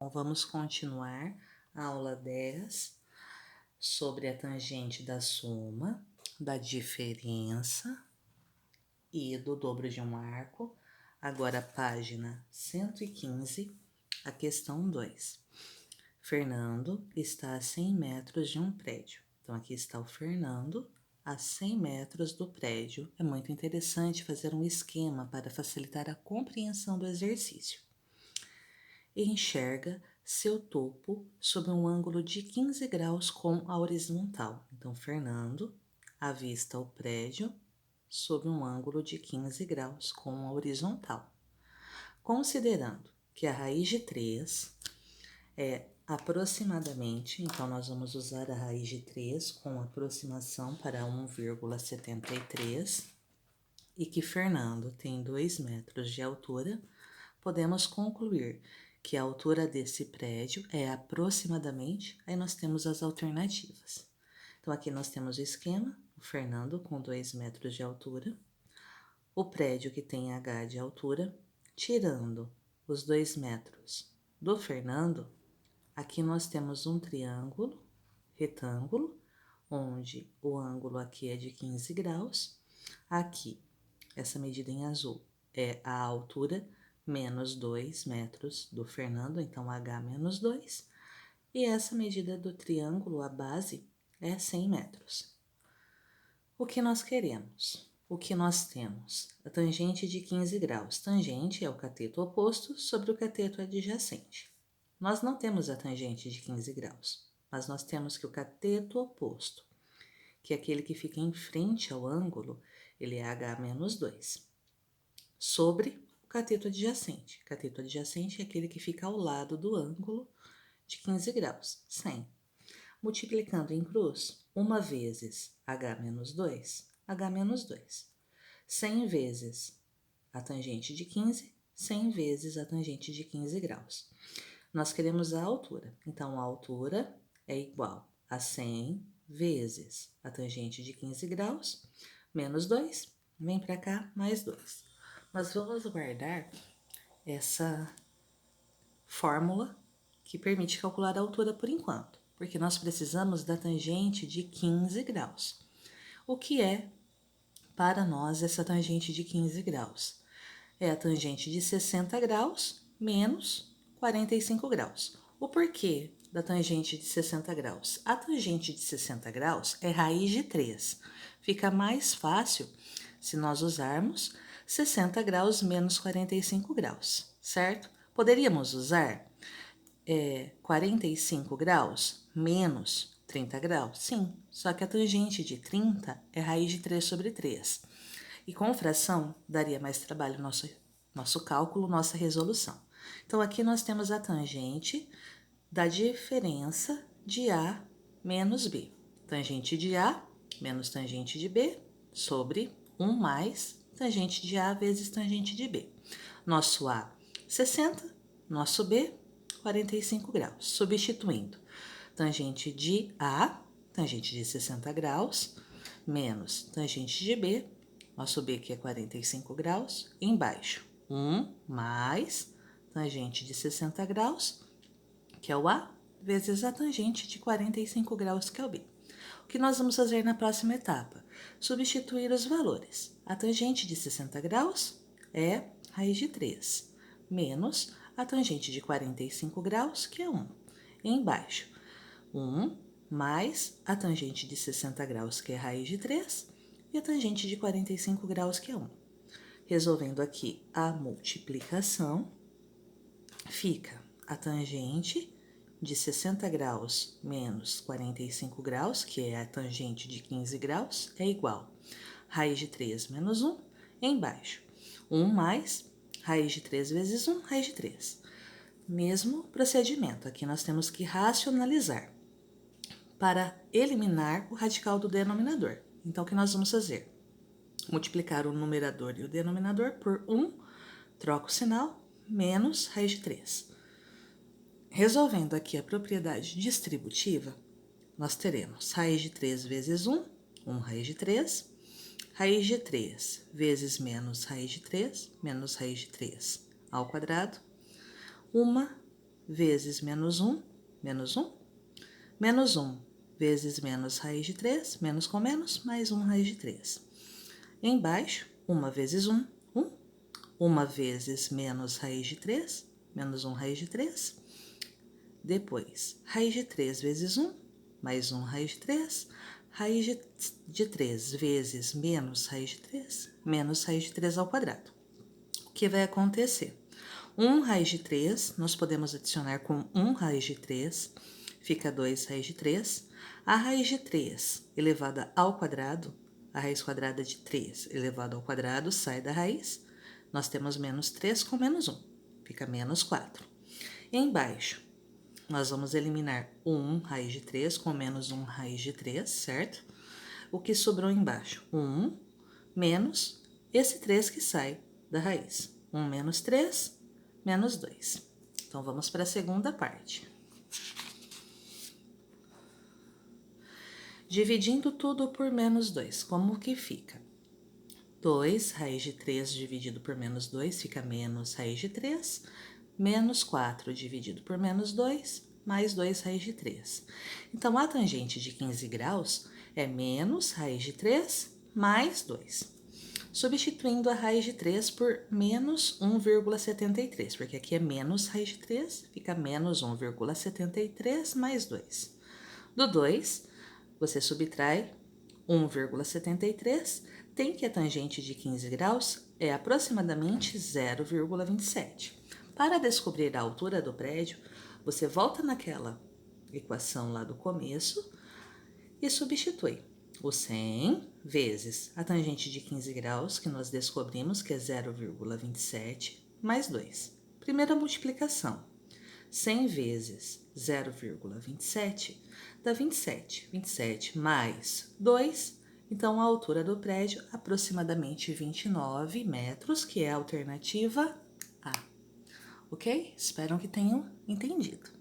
Então, vamos continuar a aula 10 sobre a tangente da soma, da diferença e do dobro de um arco. Agora, página 115, a questão 2. Fernando está a 100 metros de um prédio. Então, aqui está o Fernando a 100 metros do prédio. É muito interessante fazer um esquema para facilitar a compreensão do exercício. E enxerga seu topo sob um ângulo de 15 graus com a horizontal. Então, Fernando avista o prédio sob um ângulo de 15 graus com a horizontal. Considerando que a raiz de 3 é aproximadamente, então nós vamos usar a raiz de 3 com aproximação para 1,73 e que Fernando tem 2 metros de altura, podemos concluir que a altura desse prédio é aproximadamente, aí nós temos as alternativas. Então, aqui nós temos o esquema, o Fernando com 2 metros de altura, o prédio que tem H de altura, tirando os 2 metros do Fernando, aqui nós temos um triângulo retângulo, onde o ângulo aqui é de 15 graus, aqui, essa medida em azul, é a altura menos 2 metros do Fernando, então H menos 2, e essa medida do triângulo, a base, é 100 metros. O que nós queremos? O que nós temos? A tangente de 15 graus. Tangente é o cateto oposto sobre o cateto adjacente. Nós não temos a tangente de 15 graus, mas nós temos que o cateto oposto, que é aquele que fica em frente ao ângulo, ele é H menos 2, sobre o cateto adjacente. Cateto adjacente é aquele que fica ao lado do ângulo de 15 graus, 100. Multiplicando em cruz, 1 vezes H menos 2, H menos 2. 100 vezes a tangente de 15, 100 vezes a tangente de 15 graus. Nós queremos a altura, então a altura é igual a 100 vezes a tangente de 15 graus, menos 2, vem para cá, mais 2. Nós vamos guardar essa fórmula que permite calcular a altura por enquanto, porque nós precisamos da tangente de 15 graus. O que é, para nós, essa tangente de 15 graus? É a tangente de 60 graus menos 45 graus. O porquê da tangente de 60 graus? A tangente de 60 graus é raiz de 3. Fica mais fácil se nós usarmos 60 graus menos 45 graus, certo? Poderíamos usar 45 graus menos 30 graus? Sim, só que a tangente de 30 é raiz de 3 sobre 3. E com fração, daria mais trabalho nosso cálculo, nossa resolução. Então, aqui nós temos a tangente da diferença de A menos B. Tangente de A menos tangente de B sobre 1 mais tangente de A vezes tangente de B. Nosso A, 60, nosso B, 45 graus. Substituindo, tangente de A, tangente de 60 graus, menos tangente de B, nosso B que é 45 graus, embaixo, 1 mais tangente de 60 graus, que é o A, vezes a tangente de 45 graus, que é o B. O que nós vamos fazer na próxima etapa? Substituir os valores. A tangente de 60 graus é raiz de 3, menos a tangente de 45 graus, que é 1. Embaixo, 1 mais a tangente de 60 graus, que é raiz de 3, e a tangente de 45 graus, que é 1. Resolvendo aqui a multiplicação, fica a tangente de 60 graus menos 45 graus, que é a tangente de 15 graus, é igual a raiz de 3 menos 1, embaixo, 1 mais raiz de 3 vezes 1, raiz de 3. Mesmo procedimento, aqui nós temos que racionalizar para eliminar o radical do denominador. Então, o que nós vamos fazer? Multiplicar o numerador e o denominador por 1, troca o sinal, menos raiz de 3. Resolvendo aqui a propriedade distributiva, nós teremos raiz de 3 vezes 1, 1 raiz de 3, raiz de 3 vezes menos raiz de 3, menos raiz de 3 ao quadrado, 1 vezes menos 1, menos 1. Menos 1 vezes menos raiz de 3, menos com menos, mais 1 raiz de 3. Embaixo, 1 vezes 1, 1. 1 vezes menos raiz de 3, menos 1 raiz de 3. Depois, raiz de 3 vezes 1, mais 1 raiz de 3. Raiz de 3 vezes menos raiz de 3, menos raiz de 3 ao quadrado. O que vai acontecer? 1 raiz de 3, nós podemos adicionar com 1 raiz de 3, fica 2 raiz de 3. A raiz de 3 elevada ao quadrado, a raiz quadrada de 3 elevado ao quadrado, sai da raiz. Nós temos menos 3 com menos 1, fica menos 4. Embaixo, nós vamos eliminar 1 raiz de 3 com menos 1 raiz de 3, certo? O que sobrou embaixo? 1 menos esse 3 que sai da raiz. 1 menos 3, menos 2. Então, vamos para a segunda parte. Dividindo tudo por menos 2, como que fica? 2 raiz de 3 dividido por menos 2 fica menos raiz de 3, menos 4 dividido por menos 2, mais 2 raiz de 3. Então, a tangente de 15 graus é menos raiz de 3 mais 2. Substituindo a raiz de 3 por menos 1,73, porque aqui é menos raiz de 3, fica menos 1,73 mais 2. Do 2, você subtrai 1,73, tem que a tangente de 15 graus é aproximadamente 0,27. Para descobrir a altura do prédio, você volta naquela equação lá do começo e substitui o 100 vezes a tangente de 15 graus, que nós descobrimos que é 0,27, mais 2. Primeira multiplicação, 100 vezes 0,27 dá 27. 27 mais 2, então a altura do prédio aproximadamente 29 metros, que é a alternativa A. Ok? Espero que tenham entendido.